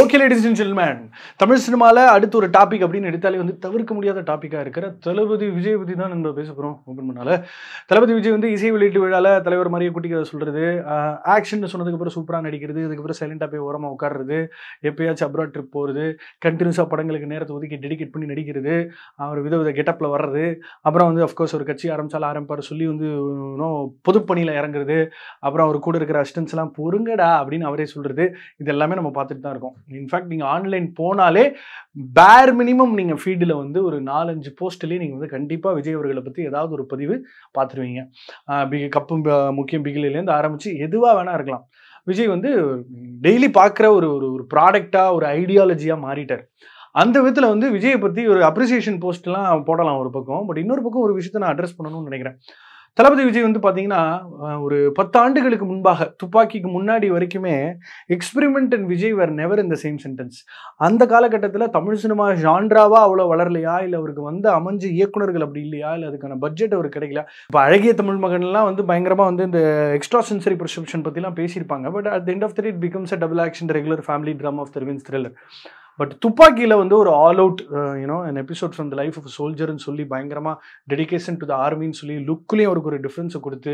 Okay ladies and gentlemen, Tamil சினிமாவில் அடுத்த ஒரு டாபிக் அப்படின்னு எடுத்தாலே வந்து தவிர்க்க முடியாத டாப்பிக்காக இருக்கிற தளபதி விஜய் பற்றி தான் நம்ம பேச போகிறோம். ஓப்பன் பண்ணால தளபதி விஜய் வந்து இசை வெளியீட்டு விழாவில் தலைவர் மாதிரியே குட்டி கதை சொல்கிறது, ஆக்ஷன் சொன்னதுக்கப்புறம் சூப்பராக நடிக்கிறது, அதுக்கப்புறம் சைலண்டாக போய் ஓரமாக உட்காடுறது, எப்பயாச்சும் அப்ராட் ட்ரிப் போகிறது, கண்டினியூஸாக படங்களுக்கு நேரத்தை ஒதுக்கி டெடிகேட் பண்ணி நடிக்கிறது, அவர் வித கெட்டப்பில் வர்றது, அப்புறம் வந்து அஃப்கோர்ஸ் ஒரு கட்சி ஆரம்பிப்பார் சொல்லி வந்து பொதுப்பணியில் இறங்குறது, அப்புறம் அவர் கூட இருக்கிற அசிஸ்டன்ஸ்லாம் பொறுங்கடா அப்படின்னு அவரே சொல்கிறது, இது எல்லாமே நம்ம பார்த்துட்டு தான் இருக்கோம். இன்ஃபேக்ட் நீங்கள் ஆன்லைன் போனாலே பேர் மினிமம் நீங்கள் ஃபீல்டில் வந்து ஒரு 4-5 போஸ்ட்லேயே நீங்கள் வந்து கண்டிப்பாக விஜய் அவர்களை பற்றி ஏதாவது ஒரு பதிவு பார்த்துருவீங்க. கப்பு முக்கியம் பிகிலேருந்து ஆரம்பித்து எதுவாக வேணா இருக்கலாம். விஜய் வந்து டெய்லி பார்க்குற ஒரு ஒரு ப்ராடக்டாக ஒரு ஐடியாலஜியாக மாறிட்டார். அந்த விதத்தில் வந்து விஜயை பற்றி ஒரு அப்ரிசியேஷன் போஸ்ட்லாம் போடலாம் ஒரு பக்கம். பட் இன்னொரு பக்கம் ஒரு விஷயத்தை நான் அட்ரஸ் பண்ணணும்னு நினைக்கிறேன். தளபதி விஜய் வந்து பார்த்தீங்கன்னா ஒரு 10 ஆண்டுகளுக்கு முன்பாக துப்பாக்கிக்கு முன்னாடி வரைக்குமே experiment and Vijay where never in the same sentence. அந்த காலகட்டத்தில் தமிழ் சினிமா ஜான்ராவா அவ்வளோ வளரலையா, இல்லை அவருக்கு வந்து அமைஞ்ச இயக்குநர்கள் அப்படி இல்லையா, இல்லை அதுக்கான பட்ஜெட் அவருக்கு கிடைக்கல. இப்போ அழகிய தமிழ் மகன்லாம் வந்து பயங்கரமாக வந்து இந்த எக்ஸ்ட்ரா சென்சரி பர்செப்ஷன் பற்றிலாம் பேசியிருப்பாங்க. But at the end of the day it becomes a double action regular family drama of Darwin's thriller. But துப்பாக்கியில் வந்து ஒரு all out an episode from the life of சோல்ஜர்னு சொல்லி பயங்கரமாக டெடிகேஷன் டு த ஆர்மின்னு சொல்லி லுக்லேயும் அவருக்கு ஒரு டிஃப்ரென்ஸை கொடுத்து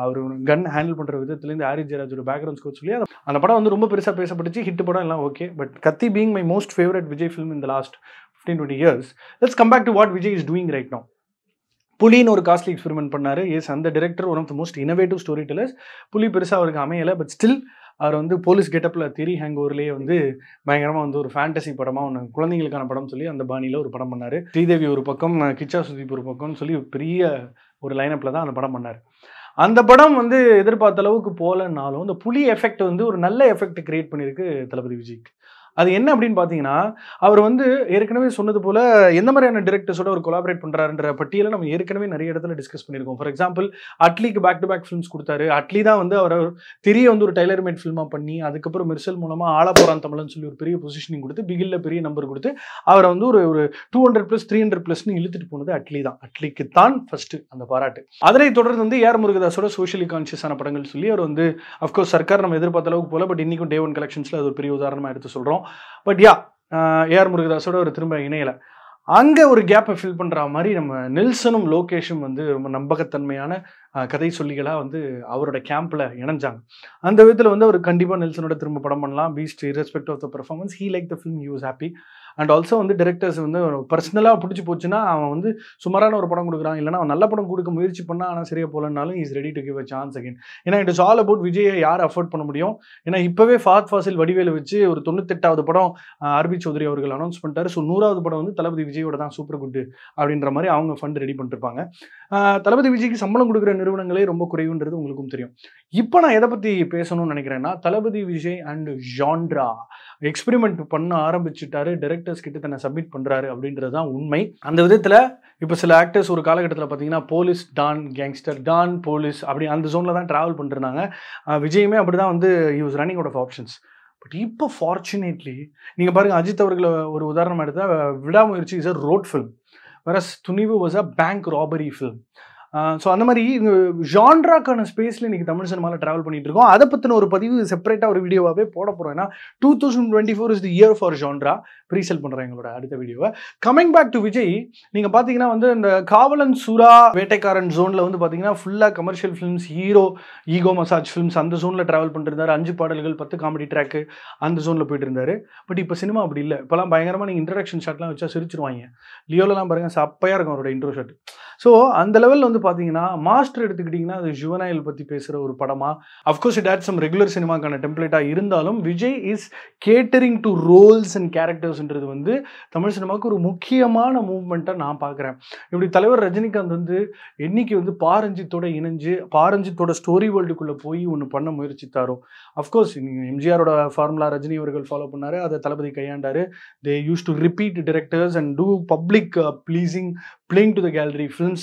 அவர் கன் ஹேண்டில் பண்ணுற விதத்துலேருந்து ஆரி ஜெயராஜோட பேக்ரவுண்ட் ஸ்கோர் சொல்லி அந்த படம் வந்து ரொம்ப பெருசாக பேசப்பட்டுச்சு. ஹிட் படம் எல்லாம் okay. But Kaththi being my most favourite Vijay film in the last 15-20 years. Let's come back to what Vijay is doing right now. புலின்னு ஒரு காஸ்ட்லி எக்ஸ்பெரிமெண்ட் பண்ணார். எஸ், அந்த director one of the most innovative storytellers. Puli பெருசாக அவருக்கு அமையலை. But still அவர் வந்து police கெட்டப்பில் திரி hang ஓவர்லேயே வந்து பயங்கரமாக வந்து ஒரு ஃபேண்டசி படமாக ஒன்று குழந்தைங்களுக்கான படம் சொல்லி அந்த பாணியில் ஒரு படம் பண்ணார். ஸ்ரீதேவி ஒரு பக்கம், கிச்சா சுதீப் ஒரு பக்கம்னு சொல்லி பெரிய ஒரு லைனப்பில் தான் அந்த படம் பண்ணார். அந்த படம் வந்து எதிர்பார்த்த அளவுக்கு போகலன்னாலும் இந்த புலி எஃபெக்ட் வந்து ஒரு நல்ல எஃபெக்ட் கிரியேட் பண்ணியிருக்கு தளபதி விஜய்க்கு. அது என்ன அப்படின்னு பார்த்தீங்கன்னா, அவர் வந்து ஏற்கனவே சொன்னது போல் எந்த மாதிரியான டிரெக்டர்ஸோட ஒரு கொலாபரேட் பண்ணுறாருன்ற பட்டியலை நம்ம ஏற்கனவே நிறைய இடத்துல டிஸ்கஸ் பண்ணியிருக்கோம். ஃபார் எக்ஸாம்பிள் அட்லிக்கு பேக் டு பேக் ஃபிலிம்ஸ் கொடுத்தாரு. அட்லி தான் வந்து அவர் தெரிய வந்து ஒரு டைலர் மேட் ஃபில்மாக பண்ணி அதுக்கப்புறம் மெர்சல் மூலமாக ஆள போகிறான் தமிழ்னு சொல்லி ஒரு பெரிய பொசிஷனிங் கொடுத்து பிகில்ல பெரிய நம்பர் கொடுத்து அவரை வந்து ஒரு 200+, 300+ன்னு இழுத்துட்டு போனது அட்லி தான். அட்லிக்கு தான் ஃபர்ஸ்ட் அந்த பாராட்டு. அதனை தொடர்ந்து வந்து ஏஆர் முருகதாஸோட சோஷியலி கான்ஷியஸான படங்கள் சொல்லி அவர் வந்து அஃப்கோர்ஸ் சர்க்கார் நம்ம எதிர்பார்த்த அளவுக்கு போல. பட் இன்னைக்கும் Day 1 கலெக்ஷன்ஸில் அது ஒரு பெரிய உதாரணமாக எடுத்து சொல்கிறோம். பட் ஏஆர் முருகதாஸோட ஒரு திரும்ப இணையலை. அங்கே ஒரு கேப்பை ஃபில் பண்ணுற மாதிரி நம்ம நெல்சனும் லோகேஷும் வந்து ரொம்ப நம்பகத்தன்மையான கதை சொல்லிகளாக வந்து அவரோட கேம்பில் இணைஞ்சாங்க. அந்த விதத்தில் வந்து அவர் கண்டிப்பாக நெல்சனோட திரும்ப படம் பண்ணலாம். Beast irrespective of the performance he like the film, he was happy. And also வந்து டிரெக்டர்ஸ் வந்து பர்சனலாக பிடிச்சி போச்சுன்னா அவன் வந்து சுமாரான ஒரு படம் கொடுக்குறான், இல்லைனா அவன் நல்ல படம் கொடுக்க முயற்சி பண்ணால் ஆனால் சரியாக போகலன்னாலும் is ready to give a chance again. ஏன்னா இட் இஸ் ஆல் அபவுட் விஜயை யார் அஃபோர்ட் பண்ண முடியும். ஏன்னா இப்போவே ஃபாத் ஃபாசில் வடிவேலை வச்சு ஒரு 98வது படம் ஆர்பி சௌத்ரி அவர்கள் அனௌன்ஸ் பண்ணிட்டாரு. ஸோ 100வது படம் வந்து தளபதி விஜயோட தான் சூப்பர் குட் அப்படின்ற மாதிரி அவங்க ஃபண்ட் ரெடி பண்ணிருப்பாங்க. தளபதி விஜய்க்கு சம்பளம் கொடுக்குற நிறுவனங்களே ரொம்ப குறைவுன்றது உங்களுக்கும் தெரியும். இப்போ நான் எதை பற்றி பேசணும்னு நினைக்கிறேன்னா, தளபதி விஜய் அண்ட் ஜான்ரா எக்ஸ்பெரிமெண்ட் பண்ண ஆரம்பிச்சுட்டாரு. டைரக்டர்ஸ் கிட்ட தன்னை சப்மிட் பண்ணுறாரு அப்படின்றது தான் உண்மை. அந்த விதத்தில் இப்போ சில ஆக்டர்ஸ் ஒரு காலகட்டத்தில் பார்த்தீங்கன்னா police don, gangster don, police அப்படி அந்த ஜோனில் தான் ட்ராவல் பண்ணிருந்தாங்க. விஜயுமே அப்படி தான் வந்து he was running out of options. But இப்போ ஃபார்ச்சுனேட்லி நீங்கள் பாருங்கள், அஜித் அவர்களை ஒரு உதாரணம் எடுத்தால் விடாமுயற்சி is a road film, whereas Thunivu was a bank robbery film. So அந்த மாதிரி ஜான்ராக்கான ஸ்பேஸில் இன்றைக்கி தமிழ் சினிமாவில் ட்ராவல் பண்ணிகிட்டு இருக்கோம். அதை பற்றின ஒரு பதிவு செப்பரேட்டாக ஒரு வீடியோவாகவே போட போகிறோம். ஏன்னா 2024 is the year for genre. ப்ரீசெல் பண்ணுறேன் எங்களோட அடுத்த வீடியோவை. கமிங் பேக் டு விஜய், நீங்கள் பார்த்தீங்கன்னா வந்து இந்த காவலன், சுறா, வேட்டைக்காரன் ஜோனில் வந்து பார்த்தீங்கன்னா ஃபுல்லாக commercial films, hero, ego massage films அந்த ஜோனில் ட்ராவல் பண்ணிருந்தார். 5 பாடல்கள் 10 காமெடி ட்ராக்கு அந்த ஜோனில் போயிட்டு இருந்தார். பட் இப்போ சினிமா அப்படி இல்லை. இப்போலாம் பயங்கரமாக நீங்கள் இன்ட்ரடக்ஷன் ஷாட்லாம் வச்சா சிரிச்சிருவாங்க. லியோலலாம் பாருங்கள், சப்பையாக இருக்கும் அவரோட இன்ட்ரோ ஷாட். ஸோ அந்த லெவலில் வந்து பார்த்தீங்கன்னா மாஸ்டர் எடுத்துக்கிட்டிங்கன்னா அது ஜுவனைல் பற்றி பேசுகிற ஒரு படமாக, of course it had some regular சினிமாக்கான டெம்ப்ளேட்டாக இருந்தாலும் Vijay is catering to roles and கேரக்டர்ஸ்ன்றது வந்து தமிழ் சினிமாவுக்கு ஒரு முக்கியமான மூவ்மெண்ட்டாக நான் பார்க்குறேன். இப்படி தலைவர் ரஜினிகாந்த் வந்து என்னைக்கு வந்து பாரஞ்சித்தோட இணைஞ்சு பாரஞ்சித்தோட ஸ்டோரி வேர்ல்டுக்குள்ளே போய் ஒன்று பண்ண முயற்சித்தாரோ, அஃப்கோர்ஸ் நீங்கள் எம்ஜிஆரோட ஃபார்முலா ரஜினி அவர்கள் ஃபாலோ பண்ணார், அதை தளபதி கையாண்டார். They use to repeat directors and do public pleasing playing to the gallery films.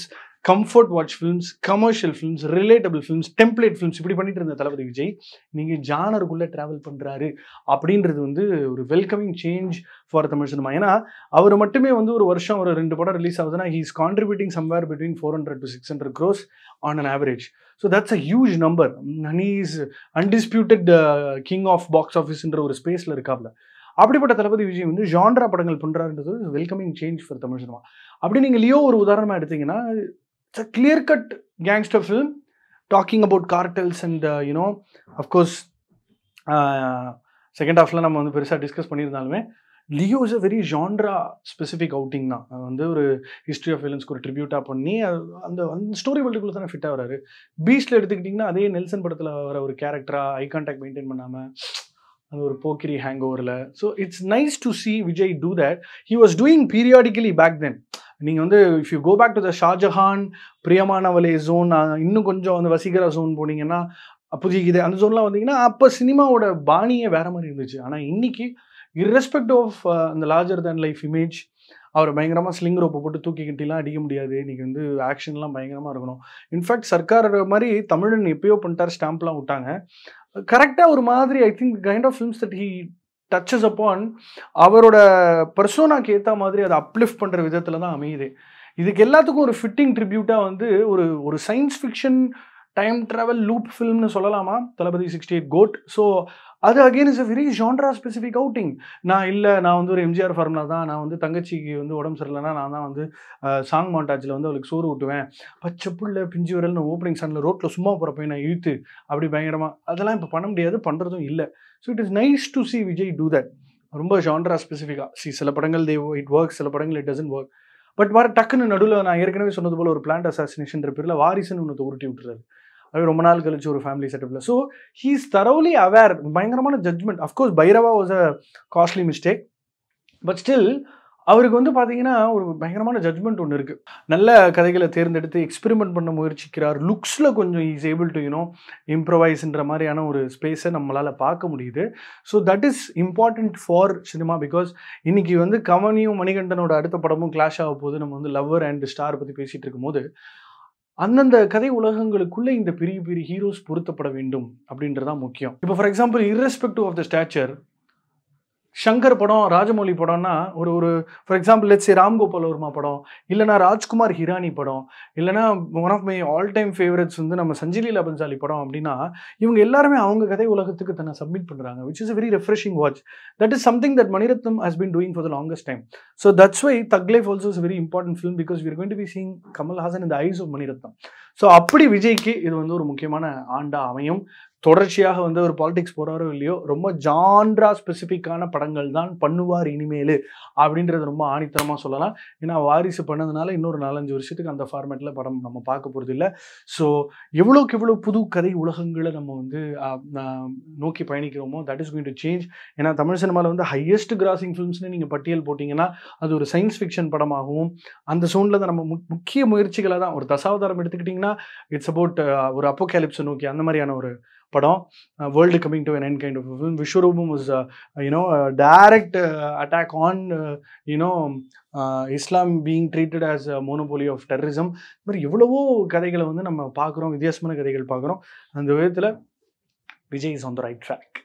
Comfort watch films, commercial films, relatable films, template films இப்படி பண்ணிட்டு இருந்த தளபதி விஜய் நீங்கள் ஜானருக்குள்ளே ட்ராவல் பண்ணுறாரு அப்படின்றது வந்து ஒரு welcoming change for Tamil cinema. ஏன்னா அவர் மட்டுமே வந்து ஒரு வருஷம் ஒரு 2 படம் ரிலீஸ் ஆகுதுன்னா he is contributing somewhere between 400 to 600 crores on an average. So that's a huge number. And he is undisputed king of box officeன்ற ஒரு ஸ்பேஸில் இருக்காப்ல. அப்படிப்பட்ட தளபதி விஜய் வந்து ஜான்ரா படங்கள் பண்ணுறாருன்றது welcoming change for Tamil cinema. அப்படி நீங்கள் லியோ ஒரு உதாரணமாக எடுத்தீங்கன்னா it's a clear cut gangster film talking about cartels and you know of course second ஹாஃப்ல நம்ம வந்து பெருசாக டிஸ்கஸ் பண்ணியிருந்தாலுமே Leo is a very genre specific outing தான். வந்து ஒரு ஹிஸ்ட்ரி ஆஃப் வில்லன்ஸ்க்கு ஒரு ட்ரிபியூட்டாக பண்ணி அந்த அந்த ஸ்டோரி வேர்ல்டுக்குள்ளே தானே ஃபிட் ஆகிறாரு. பீஸ்டில் எடுத்துக்கிட்டிங்கன்னா அதே நெல்சன் படத்தில் வர ஒரு கேரக்டராக ஐ கான்டாக்ட் மெயின்டைன் பண்ணாமல் அந்த ஒரு போக்கிரி ஹேங் ஓவரில். So it's nice to see Vijay do that. He was doing periodically back then. நீங்கள் வந்து if you go back to the Shahjahan, Priyamaanavale zone, இன்னும் கொஞ்சம் அந்த வசீகரா ஜோன் போனீங்கன்னா புதிய இது அந்த ஜோன்லாம் வந்தீங்கன்னா அப்போ சினிமாவோட பாணியே வேற மாதிரி இருந்துச்சு. ஆனால் இன்னைக்கு irrespective ஆஃப் அந்த லார்ஜர் தேன் லைஃப் இமேஜ், அவர் பயங்கரமாக ஸ்லிங் ரோப்பை போட்டு தூக்கிக்கிட்டலாம் அடிக்க முடியாது. இன்றைக்கி வந்து ஆக்ஷன்லாம் பயங்கரமாக இருக்கணும். இன்ஃபேக்ட் சர்க்கார் மாதிரி தமிழன் எப்பயோ பண்ணிட்டார், ஸ்டாம்ப்லாம் விட்டாங்க. கரெக்டாக ஒரு மாதிரி I think kind of films that he touches upon அவரோட பர்சோனாக்கு ஏற்ற மாதிரி அதை அப்லிஃப்ட் பண்ணுற விதத்தில் தான் அமையுது. இதுக்கு எல்லாத்துக்கும் ஒரு ஃபிட்டிங் ட்ரிபியூட்டாக வந்து ஒரு science fiction time travel loop ஃபில்ம்னு சொல்லலாமா தளபதி 68 கோட். ஸோ அது again is a very genre specific outing. நான் வந்து ஒரு எம்ஜிஆர் ஃபார்முலா தான். நான் வந்து தங்கச்சிக்கு வந்து உடம்பு சரியில்லைன்னா நான் தான் வந்து சாங் மாண்டாஜில் வந்து அவளுக்கு சோறு ஊட்டுவேன். பச்சை புள்ள பிஞ்சு வரல்னு ஓப்பனிங் சாங்கில் ரோட்டில் சும்மா போகிறப்ப நான் இழுத்து அப்படி பயங்கரமாக அதெல்லாம் இப்போ பண்ண முடியாது, பண்ணுறதும் இல்லை. So it is nice to see Vijay do that. ரொம்ப ஜான்ரா ஸ்பெசிஃபிக்காக சில படங்கள் இட் ஒர்க், சில படங்கள் இட் டசன்ட் ஒர்க். பட் வர டக்குன்னு நடுவில் நான் ஏற்கனவே சொன்னது போல் ஒரு பிளான்ட் அசாசினேஷன் பேரில் வாரிசுன்னு ஒன்று உருட்டி விட்டுறாரு. அது ரொம்ப நாள் கழிச்சு ஒரு ஃபேமிலி செட்டப்பில். So he is thoroughly aware. பயங்கரமான judgement. Of course Bairavaa was a costly mistake, but still அவருக்கு வந்து பார்த்தீங்கன்னா ஒரு பயங்கரமான ஜட்மெண்ட் ஒன்று இருக்குது. நல்ல கதைகளை தேர்ந்தெடுத்து எக்ஸ்பெரிமெண்ட் பண்ண முயற்சிக்கிறார். லுக்ஸில் கொஞ்சம் இஸ் ஏபிள் டு இம்ப்ரவைஸ்ன்ற மாதிரியான ஒரு ஸ்பேஸை நம்மளால் பார்க்க முடியுது. So that is important for cinema. Because இன்னைக்கு வந்து கமனியும் மணிகண்டனோட அடுத்த படமும் கிளாஷ் ஆக போது நம்ம வந்து லவ்வர் அண்ட் ஸ்டார் பற்றி பேசிகிட்டு இருக்கும்போது அந்தந்த கதை உலகங்களுக்குள்ளே இந்த பெரிய பெரிய ஹீரோஸ் பொருத்தப்பட வேண்டும் அப்படின்றதான் முக்கியம். இப்போ for example irrespective of the stature, Shankar படம், ராஜமௌலி படம்னா ஒரு for example let's say Ram Gopal Varma படம், இல்லைனா ராஜ்குமார் ஹிரானி படம், இல்லைனா one of my all time favourites வந்து நம்ம சஞ்சலீலா பன்சாலி படம் அப்படின்னா இவங்க எல்லாருமே அவங்க கதை உலகத்துக்கு தன்னை சப்மிட் பண்ணுறாங்க, which is a very refreshing watch. That is something that Manirathnam has been doing for the longest time. So that's why Thug Life also is a very important film because we are going to be seeing Kamal Haasan in the eyes of Manirathnam. So அப்படி விஜய்க்கு இது வந்து ஒரு முக்கியமான ஆண்டா அமையும். தொடர்ச்சியாக வந்து ஒரு பாலிடிக்ஸ் போகிறாரோ இல்லையோ ரொம்ப ஜான்ரா ஸ்பெசிஃபிக்கான படங்கள் தான் பண்ணுவார் இனிமேல் அப்படின்றது ரொம்ப ஆணித்தரமாக சொல்லலாம். ஏன்னா வாரிசு பண்ணதுனால இன்னொரு 4-5 வருஷத்துக்கு அந்த ஃபார்மேட்டில் படம் நம்ம பார்க்க போகிறது இல்லை. ஸோ எவ்வளோக்கு எவ்வளோ புது கதை உலகங்களை நம்ம வந்து நோக்கி பயணிக்கிறோமோ that is going to change. ஏன்னா தமிழ் சினிமாவில் வந்து ஹையஸ்ட் கிராசிங் ஃபிலிம்ஸ்னு நீங்கள் பட்டியல் போட்டிங்கன்னா அது ஒரு சயின்ஸ் ஃபிக்ஷன் படமாகவும் அந்த சோனில் தான் நம்ம முக்கிய முயற்சிகளை தான். ஒரு தசாவதாரம் எடுத்துக்கிட்டிங்கன்னா இட்ஸ் அபவுட் ஒரு அப்போகேலிப்ஸை நோக்கி அந்த மாதிரியான ஒரு படம். World coming to an end kind of a film. Vishwaroopam was direct attack on Islam being treated as a monopoly of terrorism. இந்த மாதிரி எவ்வளவோ கதைகளை வந்து நம்ம பார்க்குறோம், வித்தியாசமான கதைகள் பார்க்குறோம். அந்த விதத்தில் Vijay is on the right track.